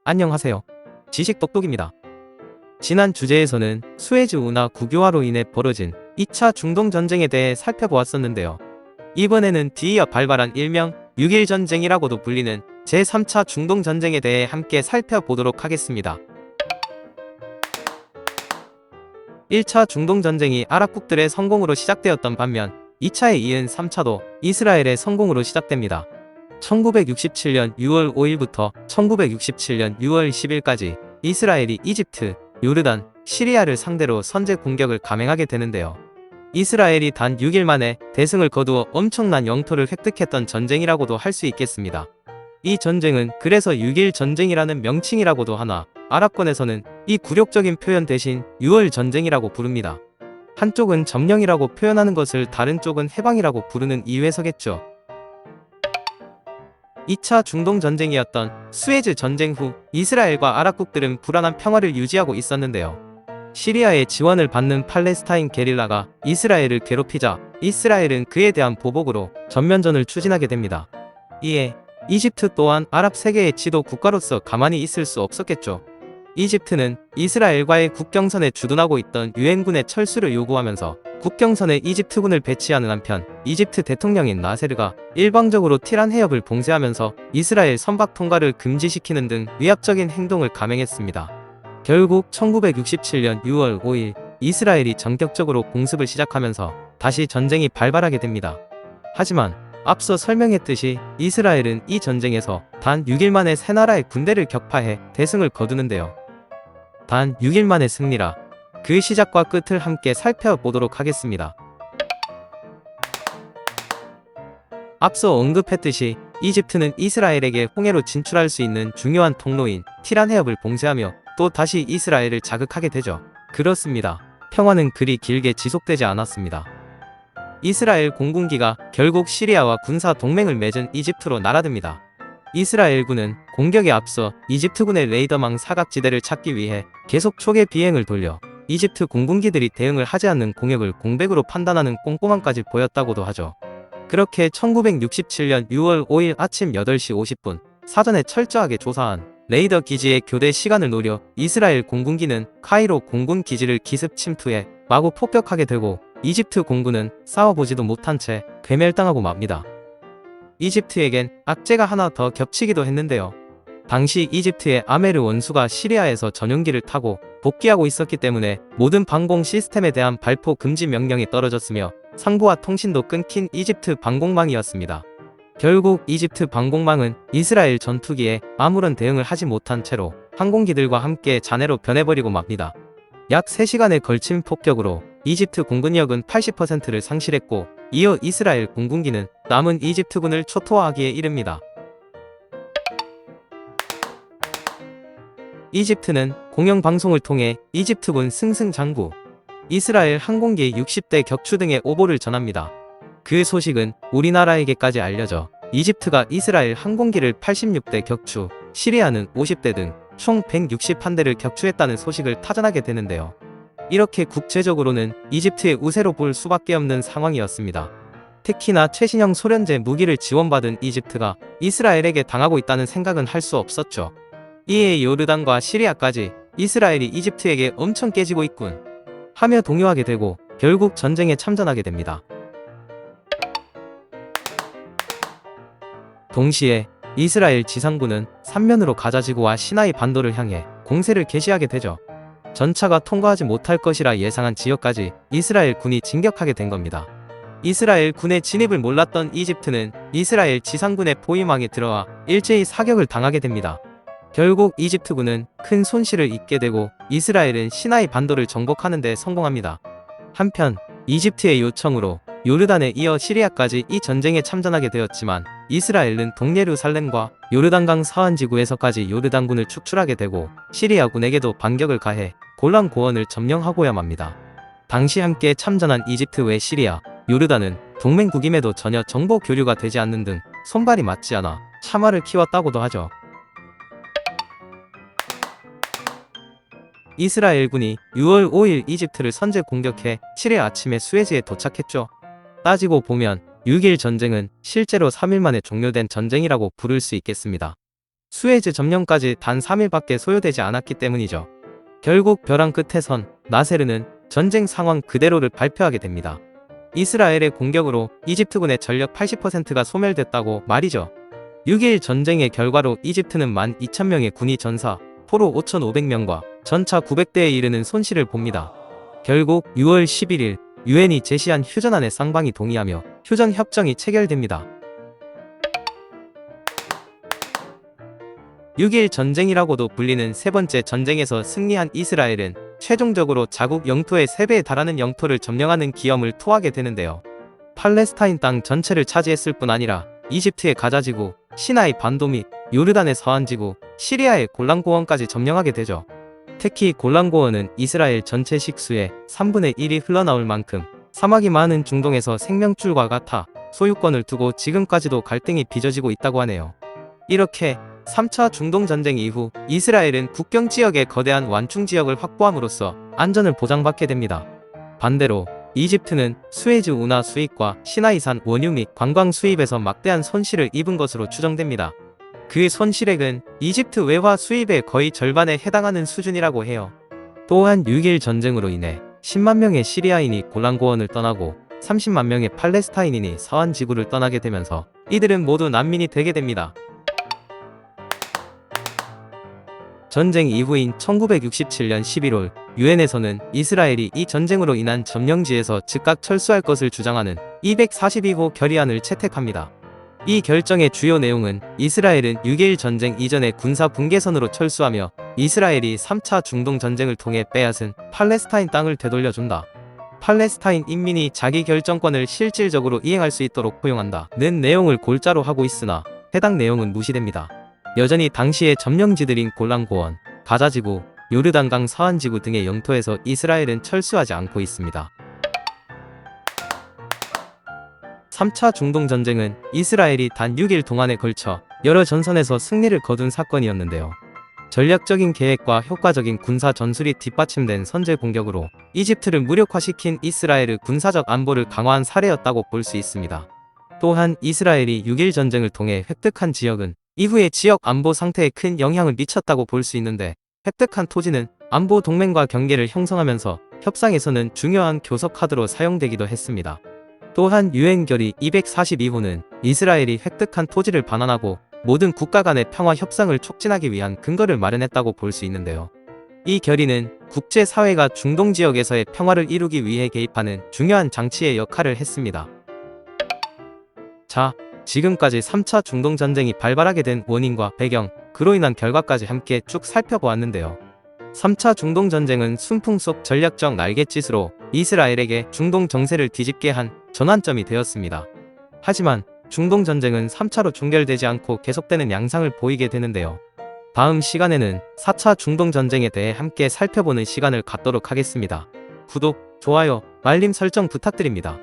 안녕하세요. 지식 똑똑입니다. 지난 주제에서는 수에즈 운하 국유화로 인해 벌어진 2차 중동 전쟁에 대해 살펴보았었는데요. 이번에는 뒤이어 발발한 일명 6.1 전쟁이라고도 불리는 제3차 중동 전쟁에 대해 함께 살펴보도록 하겠습니다. 1차 중동 전쟁이 아랍국들의 성공으로 시작되었던 반면 2차에 이은 3차도 이스라엘의 성공으로 시작됩니다. 1967년 6월 5일부터 1967년 6월 10일까지 이스라엘이 이집트, 요르단, 시리아를 상대로 선제 공격을 감행하게 되는데요. 이스라엘이 단 6일 만에 대승을 거두어 엄청난 영토를 획득했던 전쟁이라고도 할 수 있겠습니다. 이 전쟁은 그래서 6.1 전쟁이라는 명칭이라고도 하나 아랍권에서는 이 굴욕적인 표현 대신 6월 전쟁이라고 부릅니다. 한쪽은 점령이라고 표현하는 것을 다른 쪽은 해방이라고 부르는 이유에서겠죠. 2차 중동 전쟁이었던 수에즈 전쟁 후 이스라엘과 아랍국들은 불안한 평화를 유지하고 있었는데요. 시리아의 지원을 받는 팔레스타인 게릴라가 이스라엘을 괴롭히자 이스라엘은 그에 대한 보복으로 전면전을 추진하게 됩니다. 이에 이집트 또한 아랍 세계의 지도 국가로서 가만히 있을 수 없었겠죠. 이집트는 이스라엘과의 국경선에 주둔하고 있던 유엔군의 철수를 요구하면서 국경선에 이집트군을 배치하는 한편 이집트 대통령인 나세르가 일방적으로 티란 해협을 봉쇄하면서 이스라엘 선박 통과를 금지시키는 등 위압적인 행동을 감행했습니다. 결국 1967년 6월 5일 이스라엘이 전격적으로 공습을 시작하면서 다시 전쟁이 발발하게 됩니다. 하지만 앞서 설명했듯이 이스라엘은 이 전쟁에서 단 6일 만에 세 나라의 군대를 격파해 대승을 거두는데요. 단 6일 만의 승리라 그 시작과 끝을 함께 살펴보도록 하겠습니다. 앞서 언급했듯이 이집트는 이스라엘에게 홍해로 진출할 수 있는 중요한 통로인 티란 해협을 봉쇄하며 또 다시 이스라엘을 자극하게 되죠. 그렇습니다. 평화는 그리 길게 지속되지 않았습니다. 이스라엘 공군기가 결국 시리아와 군사 동맹을 맺은 이집트로 날아듭니다. 이스라엘군은 공격에 앞서 이집트군의 레이더망 사각지대를 찾기 위해 계속 초계 비행을 돌려 이집트 공군기들이 대응을 하지 않는 공격을 공백으로 판단하는 꼼꼼함까지 보였다고도 하죠. 그렇게 1967년 6월 5일 아침 8시 50분 사전에 철저하게 조사한 레이더 기지의 교대 시간을 노려 이스라엘 공군기는 카이로 공군 기지를 기습 침투해 마구 폭격하게 되고 이집트 공군은 싸워보지도 못한 채 괴멸당하고 맙니다. 이집트에겐 악재가 하나 더 겹치기도 했는데요. 당시 이집트의 아메르 원수가 시리아에서 전용기를 타고 복귀하고 있었기 때문에 모든 방공 시스템에 대한 발포 금지 명령이 떨어졌으며 상부와 통신도 끊긴 이집트 방공망이었습니다. 결국 이집트 방공망은 이스라엘 전투기에 아무런 대응을 하지 못한 채로 항공기들과 함께 잔해로 변해버리고 맙니다. 약 3시간에 걸친 폭격으로 이집트 공군력은 80%를 상실했고 이어 이스라엘 공군기는 남은 이집트군을 초토화하기에 이릅니다. 이집트는 공영방송을 통해 이집트군 승승장구, 이스라엘 항공기 60대 격추 등의 오보를 전합니다. 그 소식은 우리나라에게까지 알려져 이집트가 이스라엘 항공기를 86대 격추, 시리아는 50대 등 총 161대를 격추했다는 소식을 타전하게 되는데요. 이렇게 국제적으로는 이집트의 우세로 볼 수밖에 없는 상황이었습니다. 특히나 최신형 소련제 무기를 지원받은 이집트가 이스라엘에게 당하고 있다는 생각은 할 수 없었죠. 이에 요르단과 시리아까지 이스라엘이 이집트에게 엄청 깨지고 있군 하며 동요하게 되고 결국 전쟁에 참전하게 됩니다. 동시에 이스라엘 지상군은 삼면으로 가자지구와 시나이 반도를 향해 공세를 개시하게 되죠. 전차가 통과하지 못할 것이라 예상한 지역까지 이스라엘 군이 진격하게 된 겁니다. 이스라엘 군의 진입을 몰랐던 이집트는 이스라엘 지상군의 포위망에 들어와 일제히 사격을 당하게 됩니다. 결국 이집트군은 큰 손실을 입게 되고 이스라엘은 시나이 반도를 정복하는 데 성공합니다. 한편 이집트의 요청으로 요르단에 이어 시리아까지 이 전쟁에 참전하게 되었지만 이스라엘은 동예루살렘과 요르단강 서안지구에서까지 요르단군을 축출하게 되고 시리아군에게도 반격을 가해 골란 고원을 점령하고야 맙니다. 당시 함께 참전한 이집트 외 시리아, 요르단은 동맹국임에도 전혀 정보 교류가 되지 않는 등 손발이 맞지 않아 참화를 키웠다고도 하죠. 이스라엘군이 6월 5일 이집트를 선제 공격해 7일 아침에 수에즈에 도착했죠. 따지고 보면 6.1 전쟁은 실제로 3일 만에 종료된 전쟁이라고 부를 수 있겠습니다. 수에즈 점령까지 단 3일밖에 소요되지 않았기 때문이죠. 결국 벼랑 끝에선 나세르는 전쟁 상황 그대로를 발표하게 됩니다. 이스라엘의 공격으로 이집트군의 전력 80%가 소멸됐다고 말이죠. 6.1 전쟁의 결과로 이집트는 12,000명의 군이 전사, 포로 5,500명과 전차 900대에 이르는 손실을 봅니다. 결국 6월 11일 유엔이 제시한 휴전안에 쌍방이 동의하며 휴전 협정이 체결됩니다. 6.1 전쟁이라고도 불리는 세 번째 전쟁에서 승리한 이스라엘은 최종적으로 자국 영토의 3배에 달하는 영토를 점령하는 기염을 토하게 되는데요. 팔레스타인 땅 전체를 차지했을 뿐 아니라 이집트의 가자지구, 시나이 반도 및 요르단의 서안지구, 시리아의 골란고원까지 점령하게 되죠. 특히 골란고원은 이스라엘 전체 식수의 3분의 1이 흘러나올 만큼 사막이 많은 중동에서 생명줄과 같아 소유권을 두고 지금까지도 갈등이 빚어지고 있다고 하네요. 이렇게 3차 중동전쟁 이후 이스라엘은 국경 지역의 거대한 완충 지역을 확보함으로써 안전을 보장받게 됩니다. 반대로 이집트는 수에즈 운하 수입과 시나이산 원유 및 관광 수입에서 막대한 손실을 입은 것으로 추정됩니다. 그 손실액은 이집트 외화 수입의 거의 절반에 해당하는 수준이라고 해요. 또한 6.1 전쟁으로 인해 10만 명의 시리아인이 골란고원을 떠나고 30만 명의 팔레스타인인이 서안 지구를 떠나게 되면서 이들은 모두 난민이 되게 됩니다. 전쟁 이후인 1967년 11월 유엔에서는 이스라엘이 이 전쟁으로 인한 점령지에서 즉각 철수할 것을 주장하는 242호 결의안을 채택합니다. 이 결정의 주요 내용은 이스라엘은 6.1 전쟁 이전의 군사 분계선으로 철수하며 이스라엘이 3차 중동 전쟁을 통해 빼앗은 팔레스타인 땅을 되돌려준다. 팔레스타인 인민이 자기 결정권을 실질적으로 이행할 수 있도록 포용한다는 내용을 골자로 하고 있으나 해당 내용은 무시됩니다. 여전히 당시의 점령지들인 골란고원, 가자지구, 요르단강 서안지구 등의 영토에서 이스라엘은 철수하지 않고 있습니다. 3차 중동전쟁은 이스라엘이 단 6일 동안에 걸쳐 여러 전선에서 승리를 거둔 사건이었는데요. 전략적인 계획과 효과적인 군사 전술이 뒷받침된 선제 공격으로 이집트를 무력화시킨 이스라엘의 군사적 안보를 강화한 사례였다고 볼 수 있습니다. 또한 이스라엘이 6.1 전쟁을 통해 획득한 지역은 이후의 지역 안보 상태에 큰 영향을 미쳤다고 볼 수 있는데, 획득한 토지는 안보 동맹과 경계를 형성하면서 협상에서는 중요한 교섭 카드로 사용되기도 했습니다. 또한 유엔 결의 242호는 이스라엘이 획득한 토지를 반환하고 모든 국가 간의 평화 협상을 촉진하기 위한 근거를 마련했다고 볼 수 있는데요. 이 결의는 국제사회가 중동 지역에서의 평화를 이루기 위해 개입하는 중요한 장치의 역할을 했습니다. 자, 지금까지 3차 중동전쟁이 발발하게 된 원인과 배경, 그로 인한 결과까지 함께 쭉 살펴보았는데요. 3차 중동전쟁은 순풍 속 전략적 날갯짓으로 이스라엘에게 중동 정세를 뒤집게 한 전환점이 되었습니다. 하지만 중동전쟁은 3차로 종결되지 않고 계속되는 양상을 보이게 되는데요. 다음 시간에는 4차 중동전쟁에 대해 함께 살펴보는 시간을 갖도록 하겠습니다. 구독, 좋아요, 알림 설정 부탁드립니다.